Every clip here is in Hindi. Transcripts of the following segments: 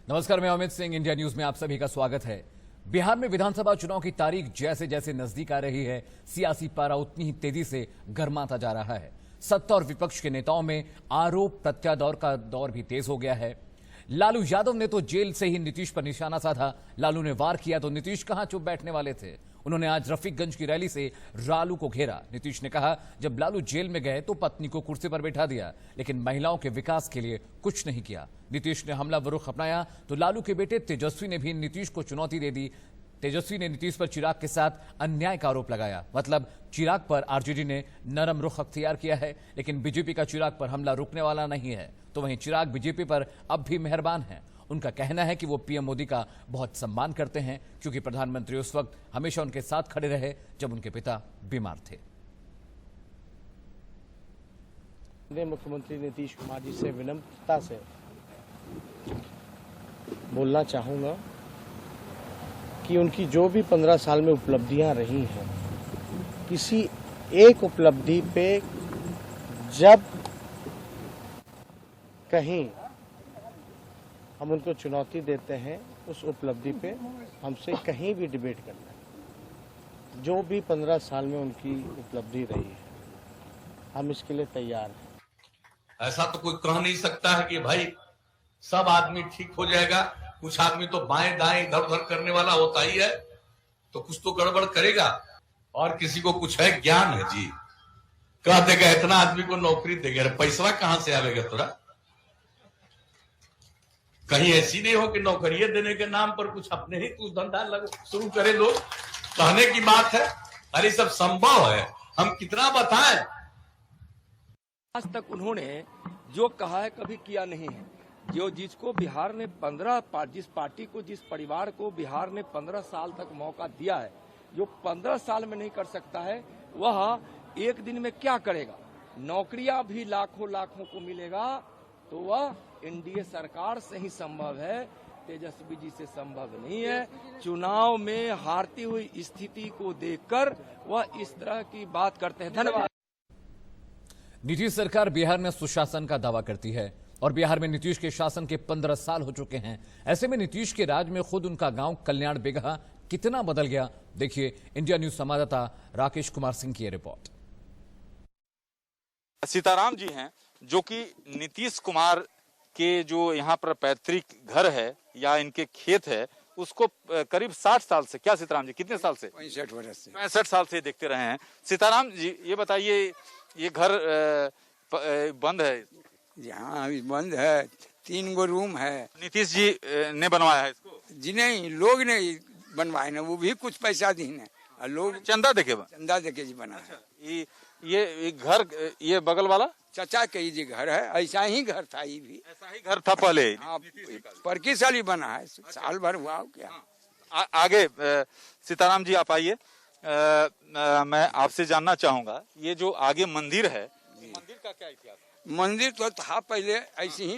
नमस्कार, मैं अमित सिंह, इंडिया न्यूज में आप सभी का स्वागत है। बिहार में विधानसभा चुनाव की तारीख जैसे जैसे नजदीक आ रही है, सियासी पारा उतनी ही तेजी से गर्माता जा रहा है। सत्ता और विपक्ष के नेताओं में आरोप प्रत्यारोप का दौर भी तेज हो गया है। लालू यादव ने तो जेल से ही नीतीश पर निशाना साधा। लालू ने वार किया तो नीतीश कहां चुप बैठने वाले थे। उन्होंने आज रफीकगंज की रैली से लालू को घेरा। नीतीश ने कहा, जब लालू जेल में गए तो पत्नी को कुर्सी पर बैठा दिया, लेकिन महिलाओं के विकास के लिए कुछ नहीं किया। नीतीश ने हमलावर रुख अपनाया तो लालू के बेटे तेजस्वी ने भी नीतीश को चुनौती दे दी। तेजस्वी ने नीतीश पर चिराग के साथ अन्याय का आरोप लगाया। मतलब चिराग पर आरजेडी ने नरम रुख अख्तियार किया है, लेकिन बीजेपी का चिराग पर हमला रुकने वाला नहीं है। तो वहीं चिराग बीजेपी पर अब भी मेहरबान हैं। उनका कहना है कि वो पीएम मोदी का बहुत सम्मान करते हैं, क्योंकि प्रधानमंत्री उस वक्त हमेशा उनके साथ खड़े रहे जब उनके पिता बीमार थे। मुख्यमंत्री नीतीश कुमार जी से विनम्रता से बोलना चाहूंगा कि उनकी जो भी 15 साल में उपलब्धियां रही हैं, किसी एक उपलब्धि पे जब कहीं हम उनको चुनौती देते हैं, उस उपलब्धि पे हमसे कहीं भी डिबेट करना है। जो भी 15 साल में उनकी उपलब्धि रही है, हम इसके लिए तैयार हैं। ऐसा तो कोई कह नहीं सकता है कि भाई सब आदमी ठीक हो जाएगा। कुछ आदमी तो बाएं दाएं इधर उधर करने वाला होता ही है, तो कुछ तो गड़बड़ करेगा। और किसी को कुछ है ज्ञान है जी, कह देगा इतना आदमी को नौकरी देगा, पैसा कहां से आवेगा तोरा। कहीं ऐसी नहीं हो कि नौकरियां देने के नाम पर कुछ अपने ही कुछ धंधा शुरू करे लोग। कहने की बात है, अरे सब संभव है, हम कितना बताएं। आज तक उन्होंने जो कहा है कभी किया नहीं है। जो जिसको बिहार ने जिस पार्टी को, जिस परिवार को बिहार ने 15 साल तक मौका दिया है, जो 15 साल में नहीं कर सकता है, वह एक दिन में क्या करेगा। नौकरियां भी लाखों लाखों को मिलेगा तो वह एनडीए सरकार से ही संभव है, तेजस्वी जी से संभव नहीं है। चुनाव में हारती हुई स्थिति को देखकर वह इस तरह की बात करते हैं। धन्यवाद। नीतीश सरकार बिहार में सुशासन का दावा करती है और बिहार में नीतीश के शासन के 15 साल हो चुके हैं। ऐसे में नीतीश के राज में खुद उनका गांव कल्याण बेगहा कितना बदल गया, देखिए इंडिया न्यूज संवाददाता राकेश कुमार सिंह की रिपोर्ट। सीताराम जी हैं जो कि नीतीश कुमार के जो यहाँ पर पैतृक घर है या इनके खेत है, उसको करीब 60 साल से, क्या सीताराम जी कितने साल से? 65 वर्ष से, 65 साल से देखते रहे हैं। सीताराम जी ये बताइए, ये घर बंद है? यहाँ अभी बंद है। 3 गो रूम है। नीतीश जी ने बनवाया है इसको? जी नहीं, लोग ने बनवाए ना, वो भी कुछ पैसा दी ने, लोग चंदा देके जी बना है। ये घर, ये बगल वाला चाचा के जी घर है। ऐसा ही घर था, ये भी ऐसा ही घर था पहले। हाँ, 25 साल ही बना है, साल भर हुआ क्या। आगे सीताराम जी आप आइए। मैं आपसे जानना चाहूंगा, ये जो आगे मंदिर है, मंदिर का क्या इतिहास है? मंदिर तो था पहले ऐसे ही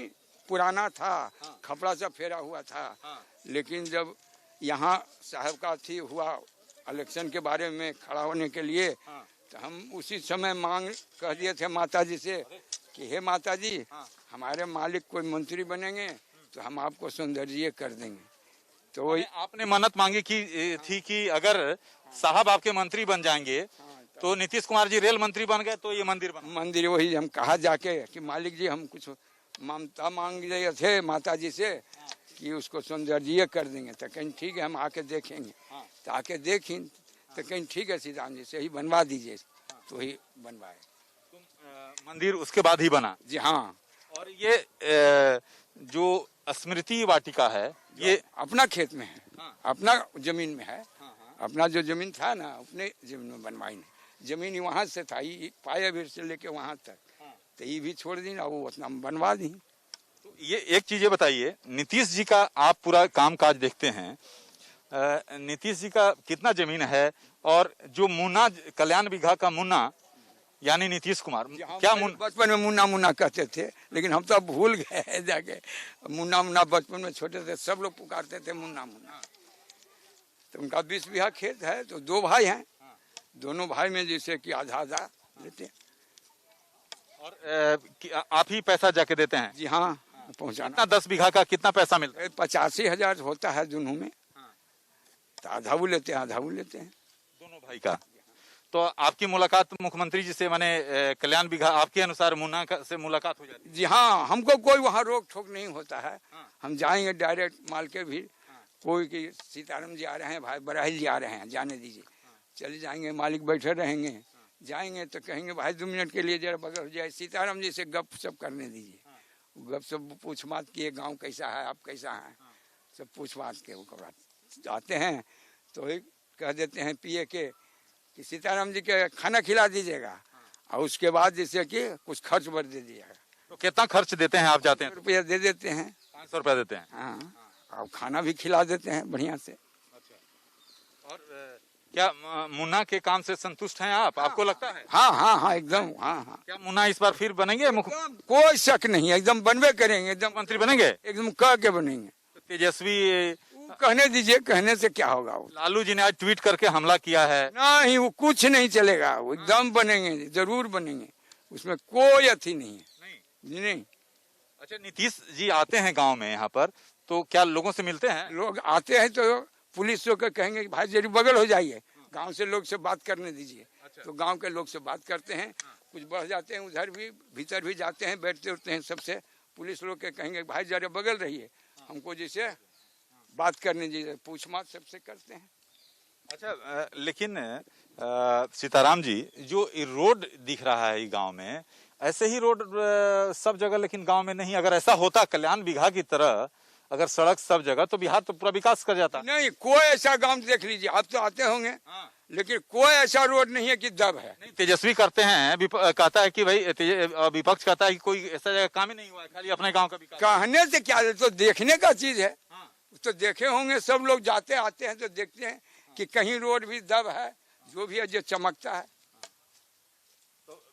पुराना था। हाँ। खपड़ा से फेरा हुआ था। हाँ। लेकिन जब यहाँ साहब का थी हुआ इलेक्शन के बारे में खड़ा होने के लिए, हाँ। तो हम उसी समय मांग कह दिए थे माता जी से कि हे माता जी, हमारे मालिक कोई मंत्री बनेंगे तो हम आपको सौंदर्य कर देंगे। तो आपने मन्नत मांगी थी कि अगर साहब आपके मंत्री बन जाएंगे तो नीतीश कुमार जी रेल मंत्री बन गए तो ये मंदिर वही हम कहा जाके कि मालिक जी हम कुछ ममता मांग रहे थे माता जी से कि उसको सौंदर्य कर देंगे। तो कहीं ठीक है, हम आके देखेंगे। तो आके देखें तो कहीं ठीक है, सीताराम जी से ही बनवा दीजिए। तो ही बनवाए। मंदिर उसके बाद ही बना? जी हाँ। और ये जो स्मृति वाटिका है, ये अपना खेत में है। हाँ। अपना जमीन में है। अपना जो जमीन था ना, अपने जमीन में बनवाई नहीं। जमीन वहाँ से था, पाया भीड़ से लेके वहाँ तक। तो ये भी छोड़ दी ना, वो उतना बनवा दी। तो ये एक चीज ये बताइए, नीतीश जी का आप पूरा काम काज देखते हैं, नीतीश जी का कितना जमीन है? और जो मुन्ना, कल्याण बिगहा का मुन्ना यानी नीतीश कुमार, क्या बचपन में मुन्ना मुन्ना कहते थे, लेकिन हम तो अब भूल गए जाके। मुन्ना मुन्ना बचपन में छोटे थे, सब लोग पुकारते थे मुन्ना मुन्ना। तो उनका 20 बीघा खेत है। तो 2 भाई हैं, दोनों भाई में जैसे कि आधा आधा लेते हैं। और आप ही पैसा जाके देते हैं? जी हाँ, पहुँचाना। कितना 10 बीघा का कितना पैसा मिलता है? 85,000 होता है दोनों में, तो आधा वो लेते हैं, आधा वो लेते हैं। दोनों भाई का। तो आपकी मुलाकात मुख्यमंत्री जी से, माने कल्याण बीघा आपके अनुसार मुन्ना से मुलाकात हो जाती है? जी हाँ, हमको कोई वहाँ रोक ठोक नहीं होता है। हम जाएंगे डायरेक्ट माल के भी, कोई कि सीताराम जी आ रहे हैं, भाई बराहिल जी आ रहे हैं, जाने दीजिए, चले जाएंगे, मालिक बैठे रहेंगे, जाएंगे तो कहेंगे भाई 2 मिनट के लिए जरा बगल हो जाए, सीताराम जी से गप सप करने दीजिए। गप सप पूछ बात किए, गाँव कैसा है, आप कैसा है, सब पूछ बात के ओकर आते हैं तो एक कह देते हैं पिए के कि सीताराम जी के खाना खिला दीजिएगा, और उसके बाद जैसे कि कुछ खर्च बढ़ दे दीजिएगा। तो कितना खर्च देते हैं आप जाते हैं? रुपया दे देते हैं, 500 रुपया देते हैं। हाँ, और खाना भी खिला देते हैं बढ़िया से। और क्या मुन्ना के काम से संतुष्ट हैं आप? आपको लगता है? हाँ हाँ हाँ, एकदम। हाँ हाँ, क्या मुन्ना इस बार फिर बनेंगे मुख्यमंत्री? कोई शक नहीं, एकदम बनवे करेंगे, एकदम बनेंगे? एकदम कह के बनेंगे। तेजस्वी कहने दीजिए, कहने से क्या होगा। वो लालू जी ने आज ट्वीट करके हमला किया है। नहीं, वो कुछ नहीं चलेगा, वो एकदम बनेंगे, जरूर बनेंगे, उसमें कोई अथी नहीं है। जी नहीं। अच्छा, नीतीश जी आते हैं गांव में यहाँ पर, तो क्या लोगों से मिलते हैं? लोग आते हैं तो पुलिस को कहेंगे कि भाई जरूर बगल हो जाइए, गांव से लोग से बात करने दीजिए। तो गांव के लोग से बात करते हैं, कुछ बढ़ जाते हैं, उधर भी भीतर भी जाते हैं, बैठते उठते हैं, सबसे पुलिस लोग के कहेंगे भाई जरा बगल रहिए, हमको जैसे बात करने दीजिए, पूछ मात सबसे करते हैं। अच्छा, लेकिन सीताराम जी, जो ये रोड दिख रहा है गांव में, ऐसे ही रोड सब जगह, लेकिन गांव में नहीं। अगर ऐसा होता कल्याण बीघा की तरह, अगर सड़क सब जगह, तो बिहार तो पूरा विकास कर जाता। नहीं, कोई ऐसा गांव देख लीजिए, आप तो आते होंगे, लेकिन कोई ऐसा रोड नहीं है कि दब है। नहीं, तेजस्वी करते हैं, कहता है कि भाई, विपक्ष कहता है कि कोई ऐसा जगह काम ही नहीं हुआ है, खाली अपने गांव का विकास। कहने से क्या, तो देखने का चीज है। तो देखे होंगे, सब लोग जाते आते हैं तो देखते हैं कि कहीं रोड भी दब है, जो भी है, जो चमकता है। तो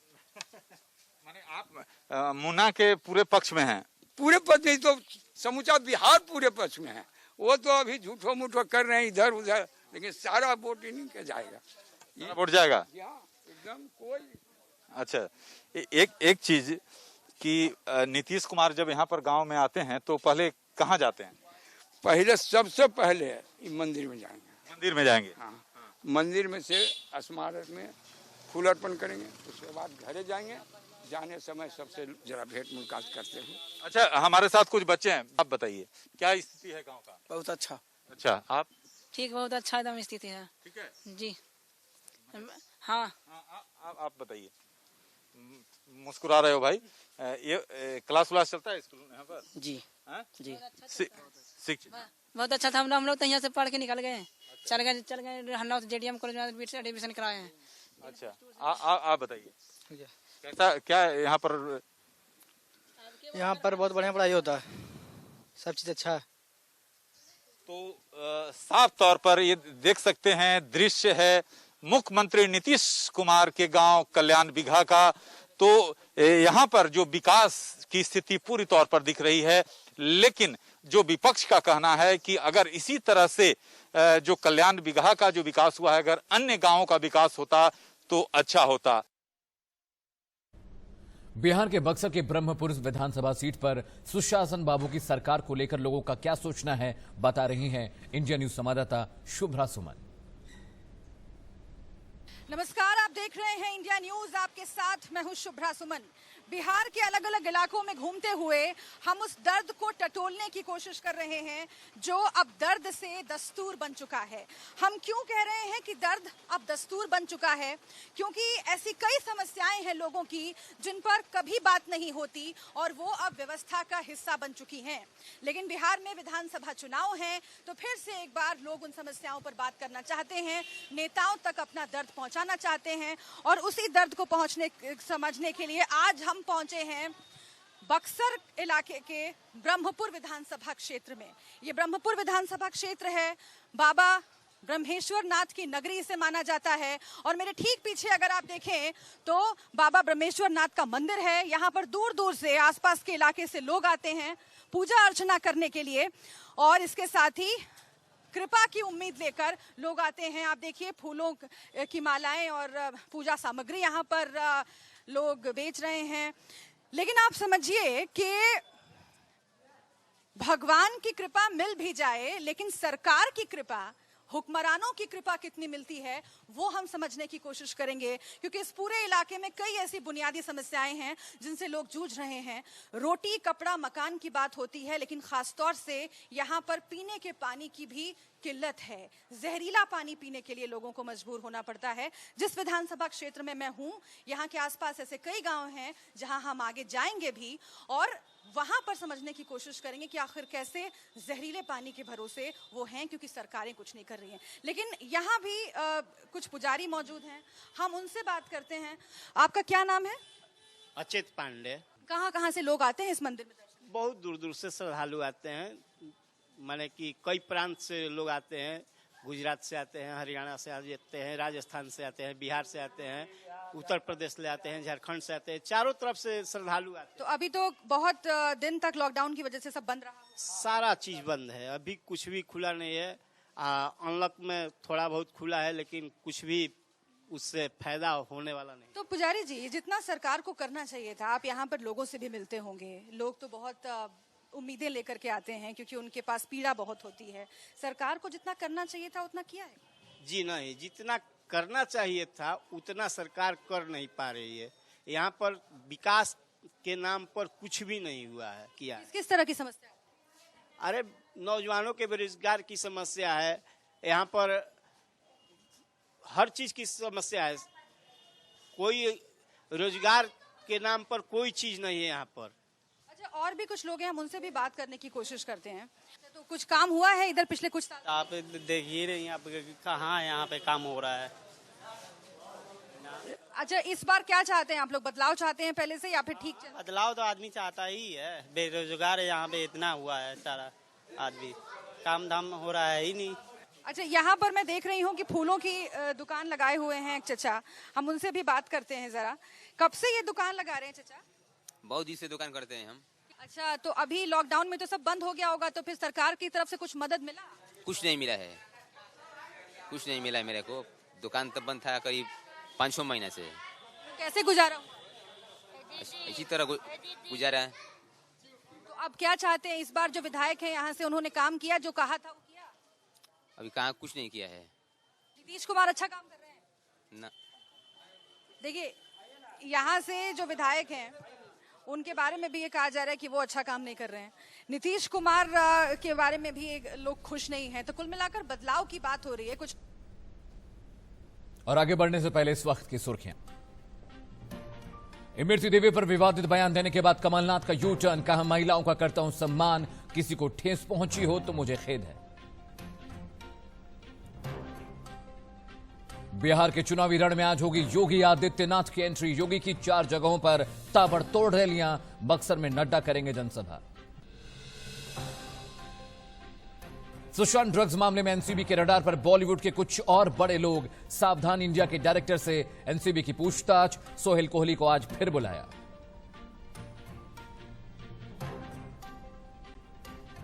माने आप मुन्ना के पूरे पक्ष में हैं? पूरे पक्ष नहीं तो समूचा बिहार पूरे पक्ष में है। वो तो अभी झूठो मूठो कर रहे हैं इधर उधर, लेकिन सारा वोट इन्हीं के जाएगा। वोट जाएगा एकदम कोई। अच्छा, एक चीज कि नीतीश कुमार जब यहाँ पर गांव में आते हैं तो पहले कहाँ जाते हैं? पहले सबसे पहले मंदिर में जाएंगे। मंदिर में जाएंगे? हाँ, मंदिर में से स्मारक में फूल अर्पण करेंगे, उसके बाद घरे जाएंगे, जाने समय सबसे जरा भेंट मुलाकात करते हैं। अच्छा, हमारे साथ कुछ बच्चे हैं, आप बताइए क्या स्थिति है गांव का? बहुत अच्छा। अच्छा, आप? ठीक, बहुत अच्छा एकदम स्थिति है। ठीक है जी। हाँ, आप बताइए। मुस्कुरा रहे हो भाई। ये क्लास व्लास चलता है स्कूल यहाँ पर? जी जी। बहुत अच्छा था। हम लोग तो यहाँ से पढ़ के निकल गए, चल गए हन्ना जेडीएम कॉलेज में एडमिशन कराए हैं। अच्छा, आप बताइए कैसा, क्या यहाँ पर? यहाँ पर बहुत बढ़िया पढ़ाई होता है, सब चीज अच्छा है। तो साफ तौर पर ये देख सकते हैं, दृश्य है मुख्यमंत्री नीतीश कुमार के गांव कल्याण बीघा का। तो यहाँ पर जो विकास की स्थिति पूरी तौर पर दिख रही है, लेकिन जो विपक्ष का कहना है कि अगर इसी तरह से जो कल्याण बीघा का जो विकास हुआ है, अगर अन्य गांवों का विकास होता तो अच्छा होता। बिहार के बक्सर के ब्रह्मपुर विधानसभा सीट पर सुशासन बाबू की सरकार को लेकर लोगों का क्या सोचना है, बता रही हैं इंडिया न्यूज संवाददाता शुभ्रा सुमन। नमस्कार, आप देख रहे हैं इंडिया न्यूज, आपके साथ मैं हूं शुभ्रा सुमन। बिहार के अलग अलग इलाकों में घूमते हुए हम उस दर्द को टटोलने की कोशिश कर रहे हैं जो अब दर्द से दस्तूर बन चुका है। हम क्यों कह रहे हैं कि दर्द अब दस्तूर बन चुका है? क्योंकि ऐसी कई समस्याएं हैं लोगों की जिन पर कभी बात नहीं होती और वो अब व्यवस्था का हिस्सा बन चुकी हैं। लेकिन बिहार में विधानसभा चुनाव हैं तो फिर से एक बार लोग उन समस्याओं पर बात करना चाहते हैं, नेताओं तक अपना दर्द पहुंचाना चाहते हैं। और उसी दर्द को समझने के लिए आज हम पहुंचे हैं बक्सर इलाके के ब्रह्मपुर विधानसभा क्षेत्र में। ये ब्रह्मपुर विधानसभा क्षेत्र है, बाबा ब्रह्मेश्वर नाथ की नगरी इसे माना जाता है। और मेरे ठीक पीछे अगर आप देखें तो बाबा ब्रह्मेश्वर नाथ का मंदिर है। यहाँ पर दूर दूर से, आसपास के इलाके से लोग आते हैं पूजा अर्चना करने के लिए, और इसके साथ ही कृपा की उम्मीद लेकर लोग आते हैं। आप देखिए, फूलों की मालाएं और पूजा सामग्री यहाँ पर लोग बेच रहे हैं। लेकिन आप समझिए कि भगवान की कृपा मिल भी जाए, लेकिन सरकार की कृपा, हुक्मरानों की कृपा कितनी मिलती है वो हम समझने की कोशिश करेंगे, क्योंकि इस पूरे इलाके में कई ऐसी बुनियादी समस्याएं हैं जिनसे लोग जूझ रहे हैं। रोटी, कपड़ा, मकान की बात होती है, लेकिन खासतौर से यहाँ पर पीने के पानी की भी किल्लत है। जहरीला पानी पीने के लिए लोगों को मजबूर होना पड़ता है। जिस विधानसभा क्षेत्र में मैं हूँ, यहाँ के आसपास ऐसे कई गांव हैं जहाँ हम आगे जाएंगे भी और वहां पर समझने की कोशिश करेंगे कि आखिर कैसे जहरीले पानी के भरोसे वो हैं, क्योंकि सरकारें कुछ नहीं कर रही हैं। लेकिन यहाँ भी कुछ पुजारी मौजूद हैं, हम उनसे बात करते हैं। आपका क्या नाम है? अचित पांडे। कहाँ से लोग आते हैं इस मंदिर में दर्शन? बहुत दूर दूर से श्रद्धालु आते हैं, माने कि कई प्रांत से लोग आते हैं। गुजरात से आते हैं, हरियाणा से आते हैं, राजस्थान से आते हैं, बिहार से आते हैं, उत्तर प्रदेश से आते हैं, झारखंड से आते हैं, चारों तरफ से श्रद्धालु आते हैं। तो अभी तो बहुत दिन तक लॉकडाउन की वजह से सब बंद रहा, सारा चीज बंद है, अभी कुछ भी खुला नहीं है। अनलॉक में थोड़ा बहुत खुला है, लेकिन कुछ भी उससे फायदा होने वाला नहीं। तो पुजारी जी, जितना सरकार को करना चाहिए था, आप यहाँ पर लोगों से भी मिलते होंगे, लोग तो बहुत उम्मीदें लेकर के आते हैं क्योंकि उनके पास पीड़ा बहुत होती है। सरकार को जितना करना चाहिए था उतना किया है? जी नहीं, जितना करना चाहिए था उतना सरकार कर नहीं पा रही है। यहाँ पर विकास के नाम पर कुछ भी नहीं हुआ है, किया है। किस तरह की समस्या है? अरे नौजवानों के बेरोजगार की समस्या है, यहाँ पर हर चीज की समस्या है। कोई रोजगार के नाम पर कोई चीज नहीं है यहाँ पर। अच्छा, और भी कुछ लोग हैं, हम उनसे भी बात करने की कोशिश करते हैं। तो कुछ काम हुआ है इधर पिछले कुछ साल? आप देखिए नहीं, आप कहाँ यहाँ पे काम हो रहा है। अच्छा, इस बार क्या चाहते हैं आप लोग? बदलाव चाहते हैं पहले से, या फिर ठीक चल? बदलाव तो आदमी चाहता ही है, बेरोजगार यहाँ पे इतना हुआ है, सारा आदमी काम धाम हो रहा है ही नहीं। अच्छा, यहाँ पर मैं देख रही हूँ कि फूलों की दुकान लगाए हुए हैं एक चचा, हम उनसे भी बात करते हैं जरा। कब से ये दुकान लगा रहे हैं चचा? बहुत दिन से दुकान करते हैं हम। अच्छा, तो अभी लॉकडाउन में तो सब बंद हो गया होगा, तो फिर सरकार की तरफ से कुछ मदद मिला? कुछ नहीं मिला है, कुछ नहीं मिला मेरे को। दुकान तब बंद था करीब 5-6 महीने से। कैसे गुजारा? इसी तरह गुजारा है। तो अब क्या चाहते हैं? इस बार जो विधायक हैं यहाँ से, उन्होंने काम किया जो कहा था वो किया? अभी कहाँ कुछ नहीं किया है। नीतीश कुमार अच्छा काम कर रहे हैं ना? देखिए, यहाँ से जो विधायक हैं उनके बारे में भी ये कहा जा रहा है कि वो अच्छा काम नहीं कर रहे हैं। नीतीश कुमार के बारे में भी लोग खुश नहीं हैं। तो कुल मिलाकर बदलाव की बात हो रही है कुछ। और आगे बढ़ने से पहले इस वक्त की सुर्खियां। इमरती देवी पर विवादित बयान देने के बाद कमलनाथ का यू टर्न, कहा महिलाओं का करता हूं सम्मान, किसी को ठेस पहुंची हो तो मुझे खेद है। बिहार के चुनावी रण में आज होगी योगी आदित्यनाथ की एंट्री। योगी की 4 जगहों पर ताबड़तोड़ रैलियां, बक्सर में नड्डा करेंगे जनसभा। सुशांत ड्रग्स मामले में एनसीबी के रडार पर बॉलीवुड के कुछ और बड़े लोग। सावधान इंडिया के डायरेक्टर से एनसीबी की पूछताछ, सोहेल कोहली को आज फिर बुलाया।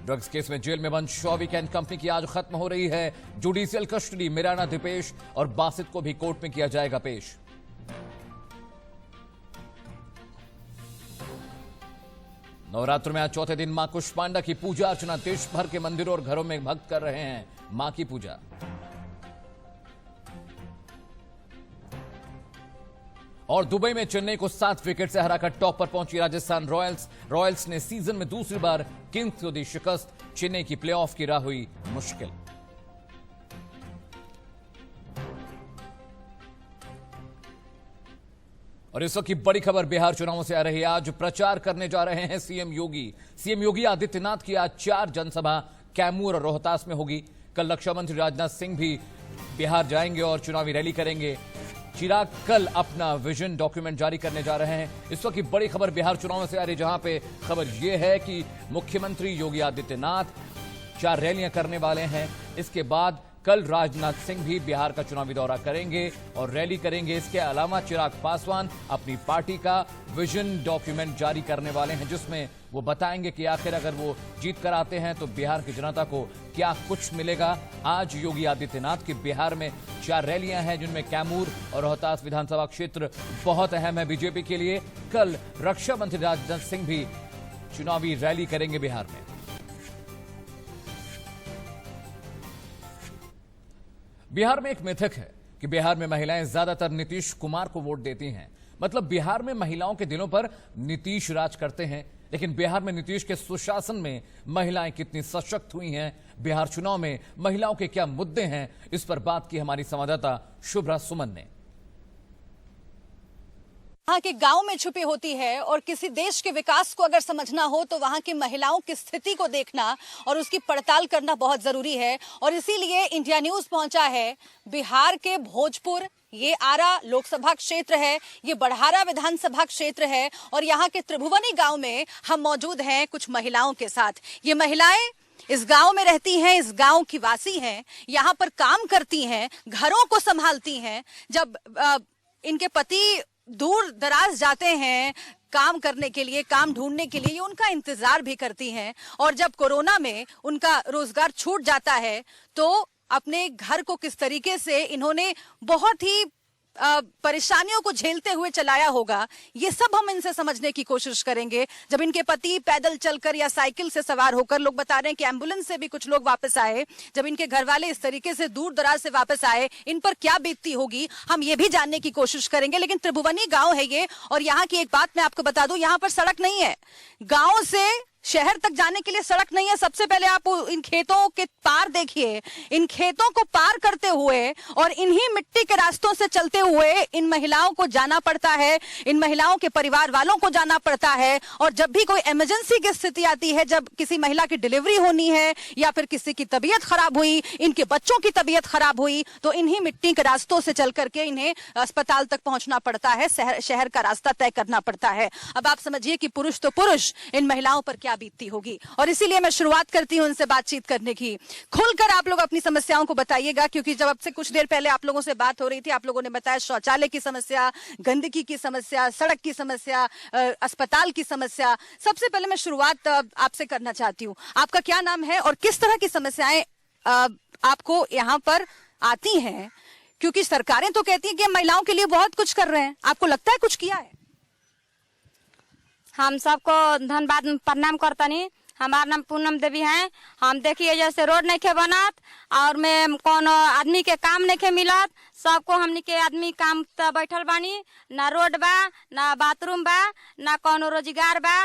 ड्रग्स केस में जेल में बंद शौविक एंड कंपनी की आज खत्म हो रही है जुडिशियल कस्टडी। मिराना, दीपेश और बासित को भी कोर्ट में किया जाएगा पेश। नवरात्र में आज चौथे दिन मां कुष्मांडा की पूजा अर्चना। देश भर के मंदिरों और घरों में भक्त कर रहे हैं मां की पूजा। और दुबई में चेन्नई को 7 विकेट से हराकर टॉप पर पहुंची राजस्थान रॉयल्स। रॉयल्स ने सीजन में दूसरी बार किंग्स को दी शिकस्त। चेन्नई की प्लेऑफ की राह हुई मुश्किल। और इस वक्त की बड़ी खबर बिहार चुनावों से आ रही है। आज प्रचार करने जा रहे हैं सीएम योगी। सीएम योगी आदित्यनाथ की आज 4 जनसभा कैमूर और रोहतास में होगी। कल रक्षा मंत्री राजनाथ सिंह भी बिहार जाएंगे और चुनावी रैली करेंगे। चिराग कल अपना विजन डॉक्यूमेंट जारी करने जा रहे हैं। इस वक्त की बड़ी खबर बिहार चुनावों से आ रही है, जहां पे खबर यह है कि मुख्यमंत्री योगी आदित्यनाथ 4 रैलियां करने वाले हैं। इसके बाद कल राजनाथ सिंह भी बिहार का चुनावी दौरा करेंगे और रैली करेंगे। इसके अलावा चिराग पासवान अपनी पार्टी का विजन डॉक्यूमेंट जारी करने वाले हैं, जिसमें वो बताएंगे कि आखिर अगर वो जीत कर आते हैं तो बिहार की जनता को क्या कुछ मिलेगा। आज योगी आदित्यनाथ की बिहार में 4 रैलियां हैं, जिनमें कैमूर और रोहतास विधानसभा क्षेत्र बहुत अहम है बीजेपी के लिए। कल रक्षा मंत्री राजनाथ सिंह भी चुनावी रैली करेंगे बिहार में। बिहार में एक मिथक है कि बिहार में महिलाएं ज्यादातर नीतीश कुमार को वोट देती हैं। मतलब बिहार में महिलाओं के दिलों पर नीतीश राज करते हैं। लेकिन बिहार में नीतीश के सुशासन में महिलाएं कितनी सशक्त हुई हैं, बिहार चुनाव में महिलाओं के क्या मुद्दे हैं, इस पर बात की हमारी संवाददाता शुभ्रा सुमन ने। वहाँ के गांव में छुपी होती है और किसी देश के विकास को अगर समझना हो तो वहाँ की महिलाओं की स्थिति को देखना और उसकी पड़ताल करना बहुत जरूरी है। और इसीलिए इंडिया न्यूज पहुंचा है बिहार के भोजपुर। ये आरा लोकसभा क्षेत्र है, ये बढ़ारा विधानसभा क्षेत्र है और यहाँ के त्रिभुवनी गांव में हम मौजूद हैं कुछ महिलाओं के साथ। ये महिलाएं इस गांव में रहती हैं, इस गांव की वासी हैं, यहाँ पर काम करती हैं, घरों को संभालती हैं। जब इनके पति दूर दराज जाते हैं काम करने के लिए, काम ढूंढने के लिए, ये उनका इंतजार भी करती हैं। और जब कोरोना में उनका रोजगार छूट जाता है तो अपने घर को किस तरीके से इन्होंने बहुत ही परेशानियों को झेलते हुए चलाया होगा, ये सब हम इनसे समझने की कोशिश करेंगे। जब इनके पति पैदल चलकर या साइकिल से सवार होकर, लोग बता रहे हैं कि एम्बुलेंस से भी कुछ लोग वापस आए, जब इनके घर वाले इस तरीके से दूर दराज से वापस आए, इन पर क्या बीतती होगी हम ये भी जानने की कोशिश करेंगे। लेकिन त्रिभुवनी गांव है ये, और यहाँ की एक बात मैं आपको बता दूं, यहाँ पर सड़क नहीं है। गांव से शहर तक जाने के लिए सड़क नहीं है। सबसे पहले आप इन खेतों के पार देखिए, इन खेतों को पार करते हुए और इन्हीं मिट्टी के रास्तों से चलते हुए इन महिलाओं को जाना पड़ता है, इन महिलाओं के परिवार वालों को जाना पड़ता है। और जब भी कोई इमरजेंसी की स्थिति आती है, जब किसी महिला की डिलीवरी होनी है या फिर किसी की तबीयत खराब हुई, इनके बच्चों की तबीयत खराब हुई, तो इन्हीं मिट्टी के रास्तों से चल करके इन्हें अस्पताल तक पहुंचना पड़ता है, शहर का रास्ता तय करना पड़ता है। अब आप समझिए कि पुरुष तो पुरुष, इन महिलाओं पर क्या बीतती होगी। और इसीलिए मैं शुरुआत करती हूं उनसे बातचीत करने की। खुलकर आप लोग अपनी समस्याओं को बताइएगा, क्योंकि जब अब से कुछ देर पहले आप लोगों से बात हो रही थी, आप लोगों ने बताया शौचालय की समस्या, गंदगी की समस्या, सड़क की समस्या, अस्पताल की समस्या। सबसे पहले मैं शुरुआत आपसे करना चाहती हूँ, आपका क्या नाम है और किस तरह की समस्याएं आपको यहाँ पर आती हैं? क्योंकि सरकारें तो कहती हैं कि हम महिलाओं के लिए बहुत कुछ कर रहे हैं, आपको लगता है कुछ किया है? हम सबको धन्यवाद प्रणाम करतनी। हमारा नाम पूनम देवी है। हम देखिए जैसे रोड नहीं खे बनत और में कौन आदमी के काम नहीं खे मिलत, सबको हमनी के आदमी काम त बैठल बानी, ना रोड बा, ना बाथरूम बा, ना कोनो रोजगार बा,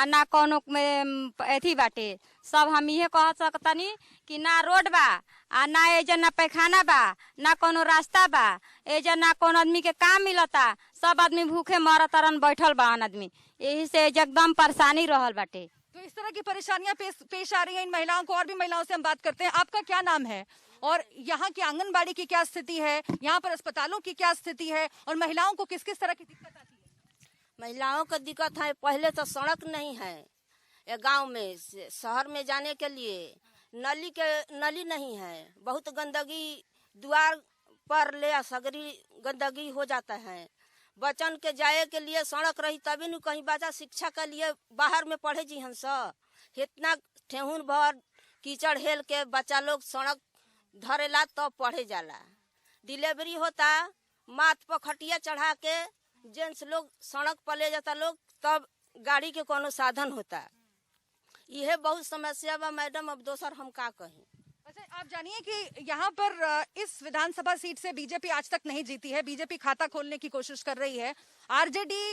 ना कोनो में एथी बाटे। सब हम ये कह सकतनी कि ना रोड बा, ना एजा ना पैखाना बा, ना कोनो रास्ता बा, एजा ना कोनो आदमी के काम मिलता, सब आदमी भूखे मरतरन बैठल बा आदमी। यही से एकदम परेशानी रहल बाटे। तो इस तरह की परेशानियां पेश आ रही हैं इन महिलाओं को। और भी महिलाओं से हम बात करते हैं। आपका क्या नाम है और यहाँ की आंगनबाड़ी की क्या स्थिति है, यहाँ पर अस्पतालों की क्या स्थिति है, और महिलाओं को किस किस तरह की दिक्कत आती है? महिलाओं को दिक्कत है, पहले तो सड़क नहीं है ये गांव में, शहर में जाने के लिए नली नहीं है, बहुत गंदगी द्वार पर ले सगरी गंदगी हो जाता है। बच्चन के जाए के लिए सड़क रही तभी न कहीं बच्चा शिक्षा के लिए बाहर में पढ़े जी हंस। इतना ठेहुन भर कीचड़ हेल के बच्चा लोग सड़क धरेला तब तो पढ़े जाला। डिलीवरी होता माथ पर खटिया चढ़ा के जेंट्स लोग सड़क पर ले जाता लोग, तब गाड़ी के कोनो साधन होता। यह बहुत समस्या बा मैडम, अब दोसर हम का कहीं। अच्छा, आप जानिए कि यहाँ पर इस विधानसभा सीट से बीजेपी आज तक नहीं जीती है। बीजेपी खाता खोलने की कोशिश कर रही है। आरजेडी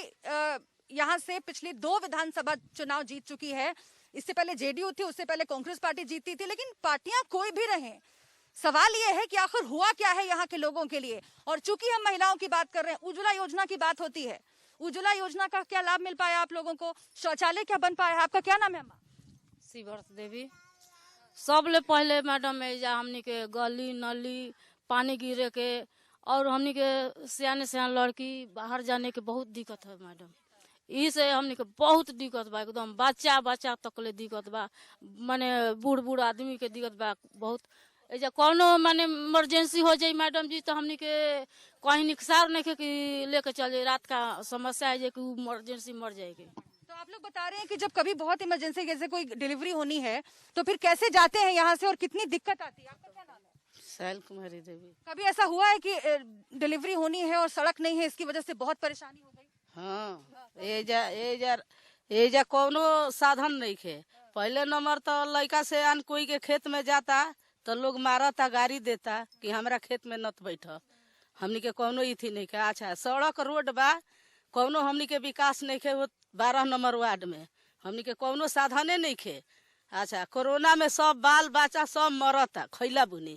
यहाँ से पिछली 2 विधानसभा चुनाव जीत चुकी है। इससे पहले जेडीयू थी, उससे पहले कांग्रेस पार्टी जीती थी। लेकिन पार्टियां कोई भी रहे, सवाल ये है कि आखिर हुआ क्या है यहाँ के लोगों के लिए। और चूंकि हम महिलाओं की बात कर रहे हैं, उज्ज्वला योजना की बात होती है। उज्ज्वला योजना का क्या लाभ मिल पाया आप लोगों को? शौचालय क्या बन पाया? आपका क्या नाम है? शिवर्थ देवी। सब ले पहले मैडम एजा हमनी के गली नली पानी गिरे के और हमनी के सियाने सियान लड़की बाहर जाने के बहुत दिक्कत है मैडम। इसे हमनी के बहुत दिक्कत बा, एकदम बच्चा तक ले दिक्कत बा, माने बूढ़ आदमी के दिक्कत बा बहुत। एजा कोनो माने इमरजेंसी हो जाए मैडम जी तो हमनी के कहीं निकसार नहीं कि लेके चले, रात का समस्या है कि इमरजेंसी मर जाएगी। तो आप लोग बता रहे हैं कि जब कभी बहुत इमरजेंसी जैसे कोई डिलीवरी होनी है तो फिर कैसे जाते हैं यहाँ से और कितनी दिक्कत आती है? आपका क्या नाम है? शैल कुमारी देवी। कभी ऐसा हुआ है कि डिलीवरी होनी है और सड़क नहीं है, इसकी वजह से बहुत परेशानी हो गई? हाँ, एजा कोनो साधन नहीं है। पहले नंबर तो लड़का से अन कोई के खेत में जाता तो लोग मारता गाड़ी देता कि हमरा खेत में नत बैठ। हमनी के कौनो इथी नहीं के। अच्छा सड़क रोड बा, कौनो हमनी के विकास नहीं के। 12 नंबर वार्ड में हमनी के कौनो साधने नहीं खे। अच्छा कोरोना में सब बाल बच्चा सब मरता खैला बुनी,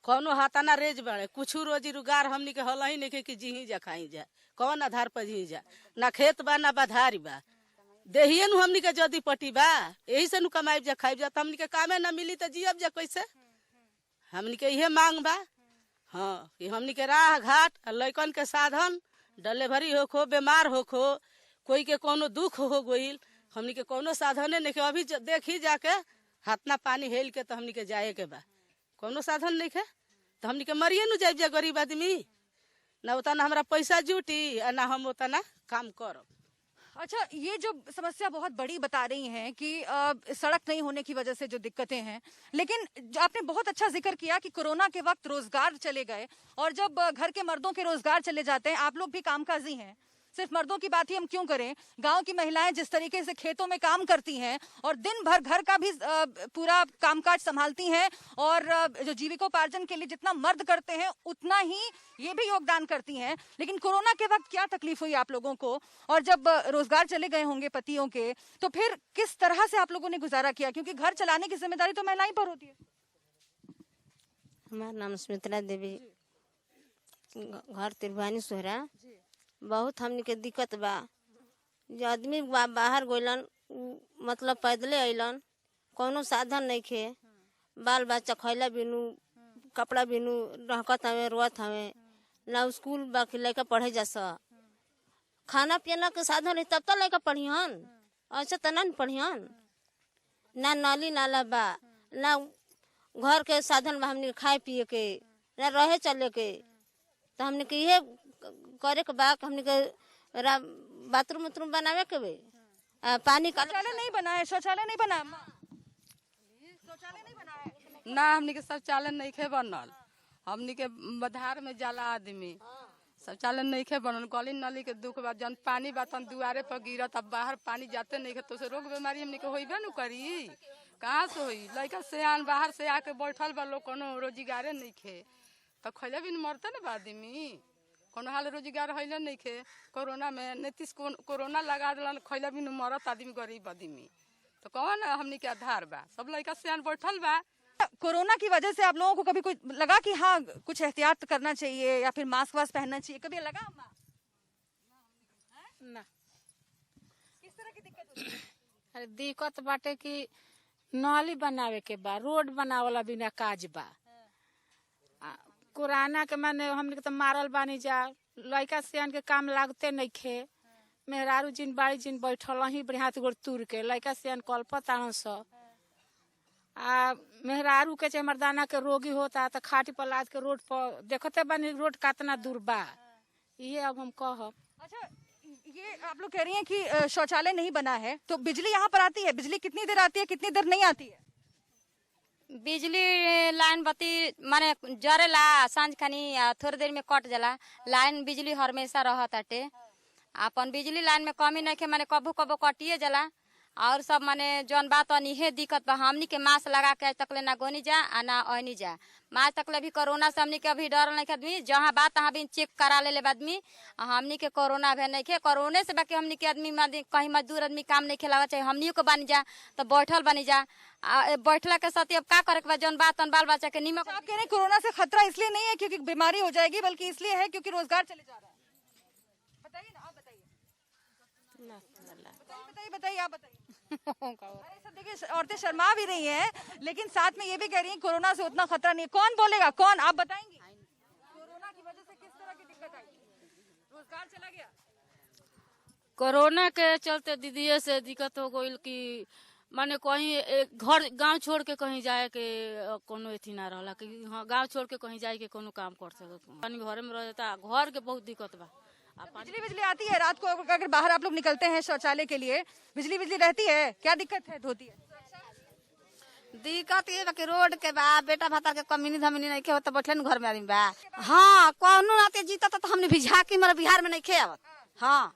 कौनो हाथाना रेज बड़े, कुछ रोजी रोजगार हमनी के हल ही नहीं के कि जी जा खाई जा। कौन आधार पर जी जा? ना खेत बा ना बधारी बा, देहिए नु हमनी के जदी पटी बा, यही से नु कमाई जा खाई जा। हमनी के कामे ना मिली तो जियब जा कैसे? हमनी के इहे मांग बा। हाँ कि हमनी के राह घाट लइकन के साधन, डिलीवरी होखो, बीमार होखो, कोई के कोनो दुख हो गईल, हमनी के कोनो साधने नहीं के। अभी देखी जाके हाथना पानी हेल के तो हमनी के जाए के बा, कोनो साधन नहीं के तो हमनी के मरिए नु जाए जा गरीब आदमी। ना उतना हमरा पैसा जुटी ना हम उतना काम करब। अच्छा, ये जो समस्या बहुत बड़ी बता रही हैं कि सड़क नहीं होने की वजह से जो दिक्कतें हैं, लेकिन आपने बहुत अच्छा जिक्र किया कि कोरोना के वक्त रोजगार चले गए, और जब घर के मर्दों के रोजगार चले जाते हैं, आप लोग भी कामकाजी हैं, सिर्फ मर्दों की बात ही हम क्यों करें, गांव की महिलाएं जिस तरीके से खेतों में काम करती हैं और दिन भर घर का भी पूरा कामकाज संभालती हैं, और जो जीविकोपार्जन के लिए जितना मर्द करते हैं उतना ही ये भी योगदान करती हैं। लेकिन कोरोना के वक्त क्या तकलीफ हुई आप लोगों को, और जब रोजगार चले गए होंगे पतियों के, तो फिर किस तरह से आप लोगों ने गुजारा किया? क्योंकि घर चलाने की जिम्मेदारी तो महिलाएं पर होती है। हमारा नाम सुमित्रा देवी, घर तिरवानी सोहरा। बहुत हमनी के दिक्कत बा। जो आदमी बाहर गइलन मतलब पैदले अइलन, कोनो साधन नहीं खे। बाल बच्चा खैला बिनु, कपड़ा बिनु रहकत हमें, रोत हमें ना स्कूल बाकी लड़का पढ़े जा सा। खाना पीना के साधन रही तब तो लड़का पढ़ियन, ऐसे तो ना पढ़ियन। ना नाली नाला बा, ना घर के साधन बा हमनी खाए पिए के, ना रहे चले के। तो हमने के ये करे के बा, हमने के बाथरूम उथरूम बनावे के बे, पानी का शौचालय नहीं बना है, शौचालय नहीं बना, शौचालय नहीं बना है ना। हमनी के शौचालय नहीं खे बनल। हमनी के बधार में जाला आदमी, शौचालय नहीं खे बनल। गली नली के दुख बा, जन पानी बा तन दुआरे पर गिरत, अब बाहर पानी जाते नहीं खे तो से रोग बीमारी हमनी के होइबे न करी। कहाँ से होई? लड़का सियान बाहर से आके बैठल बा, लोग कोनो रोजगारे नहीं खे तो खैले भी मरते न बा आदमी। कोनो हाल रोजगार हैले नहीं खे। कोरोना में नीतीश कोरोना लगा दिलन, खैले भी मरत आदमी, गरीब आदमी। तो कौन हमनी के आधार बा? सब लड़का सियान बैठल बा। कोरोना की वजह से आप लोगों को कभी कुछ लगा कि हाँ कुछ एहतियात करना चाहिए या फिर मास्क वास्क पहनना चाहिए, कभी लगा अम्मा? ना। किस तरह की दिक्कत होती है? अरे दिक्कत बाटे कि नाली बनावे के बा, रोड बनावला बिना काज बा। कोरोना के माने हमने के तो मारल बानी जा, लड़का सियान के काम लागते नहीं खे। मेहरारू जिन बाड़ी जिन बैठल ही हाथ गोड़ तुर के, लड़का सियान कल्पत आन स। आ मेहरारू के चाहे मर्दाना के रोगी होता तो खाटी पर लाद के रोड पर देखते बानी रोड कितना दूर बा। ये अब हम कहब। अच्छा, ये आप लोग कह रही हैं कि शौचालय नहीं बना है, तो बिजली यहाँ पर आती है? बिजली कितनी देर आती है, कितनी देर नहीं आती है? बिजली लाइन बत्ती माने जरेला सांझ खानी, थोड़ी देर में कट जाला। लाइन बिजली हमेशा रहताटे। अपन बिजली लाइन में कमी नहीं के, माने कबो कबो कटिए जाला। और सब माने जौन बात इहे दिक्कत बा, हमनी के मास्क लगा के आज तकले ना गोनी जा आ ना ओनी जा। मास्क तकले भी कोरोना से हमनी के अभी डर नहीं आदमी, जहाँ बात तहाँ भी चेक करा ले आदमी। हमनी के कोरोना भी नहीं के, कोरोने से बाकी हमनी के आदमी कहीं मजदूर आदमी काम नहीं खेलावा चाहे हमनी को बनी जा तो बैठल बनी जा। बैठला के साथ अब का करे के बाद जौन बात बाल बच्चा के नीमक। आप कह रहे हैं कोरोना से खतरा इसलिए नहीं है क्योंकि बीमारी हो जाएगी, बल्कि इसलिए है क्योंकि रोजगार चले जा रहा है। बताइए ना, आप बताइए। बताइए आप बताइए। अरे सब देखिए, औरतें शर्मा भी रही हैं, लेकिन साथ में ये भी कह रही हैं कोरोना से उतना खतरा नहीं है। कौन बोलेगा? कौन? आप बताएंगी कोरोना की वजह से किस तरह की दिक्कत आई? रोजगार चला गया। कोरोना के चलते दीदी से दिक्कत हो गई कि माने कहीं घर गांव छोड़ के कहीं जाए के कोनो एथी ना रहला कि हाँ गांव छोड़ के कहीं जाए के कोनो काम कर सके। पानी घरे में रह जाता, घर के बहुत दिक्कत बा। बिजली आती है रात को, अगर बाहर आप लोग निकलते हैं शौचालय के लिए, बिजली रहती है? क्या दिक्कत है होती है? दिक्कत ये कि रोड के बा, बेटा भाता के कमीनी धमीनी नहीं खे तो बैठले न घर में आदमी बा। हाँ कौनो नाते जीता तो हमने भी झाकी मर बिहार में नहीं खे आवत। हाँ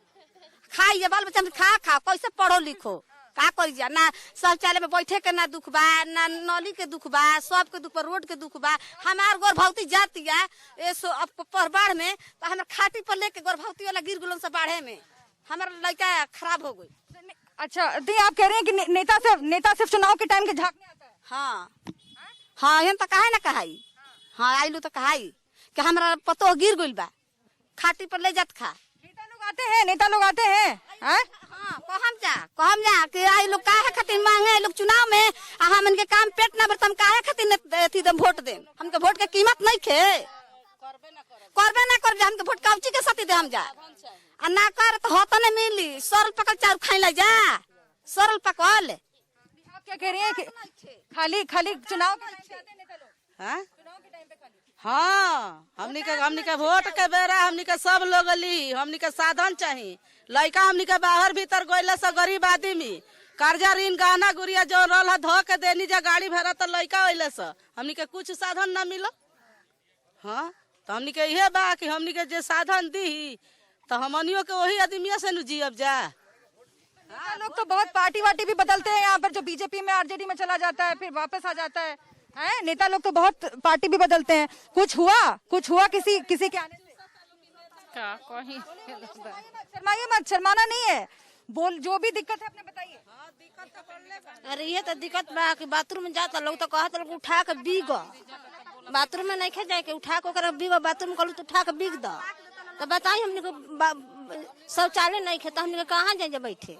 खाइए बाल बच्चा खा कैसे पढ़ो लिखो। का करी जा ना शौचालय में बैठे के ना दुख बा ना नली के दुख बा सब के दुख बा रोड के दुख बा हमार गर्भवती जाती है बाढ़ में तो हमारे खाटी पर लेके गर्भवती वाला गिर गुलन से बाढ़े में हमारा लड़का खराब हो गई। अच्छा दी आप कह रहे हैं कि नेता सिर्फ चुनाव के टाइम के झांकने आता है। हाँ हम तो कहा ना कहाई हाँ आइलू तो कहाई कि हमारा पतो गिर गइल बा खाटी पर ले जात खा नेता लोग आते हैं हाँ कहम जा कि आई लोग काहे खातिर मांगे लोग चुनाव में हम इनके काम पेट ना भरतम काहे खातिर अथी दम वोट दे हमके वोट के कीमत नहीं खे करबे ना कर हमके वोट काउची के साथी दे हम जा आ ना कर तो होता नहीं मिली सरल पकल चाउर खाई ला जा सरल पकल। आप क्या कह रही हैं कि खाली चुनाव के टाइम पे आते हैं नेता लोग। हाँ हाँ हमनी के वोट के बेरा हमनी के सब लोग ली हमनी के साधन चाहिए लड़का हमनी के बाहर भीतर गइला से गरीब आदमी कर्जा ऋण गहना गुड़िया जो रहा धो के देनी जा गाड़ी भेड़ा तो लड़का अइले से हमनी के कुछ साधन न मिलो। हाँ तो हमनी के यह बा कि हमनी के जे साधन दी तो हमनियों के वही आदमियों से न जियब जा। लोग तो बहुत पार्टी वार्टी भी बदलते हैं यहाँ पर जो बीजेपी में आरजेडी में चला जाता है फिर वापस आ जाता है नेता लोग तो बहुत पार्टी भी बदलते हैं। कुछ हुआ किसी के आने से क्या कहीं शर्माइए मत शर्माना नहीं है बोल जो भी दिक्कत है अपने बताइए। अरे ये तो दिक्कत बा कि बाथरूम में जाता लोग तो कहता लोग उठा के बीग बाथरूम में नहीं खे जाए के उठा के बीग बाथरूम कलू तो उठा के बीग दो तो बताइए हमने को शौचालय नहीं खे तो हमने कहाँ जाए बैठे।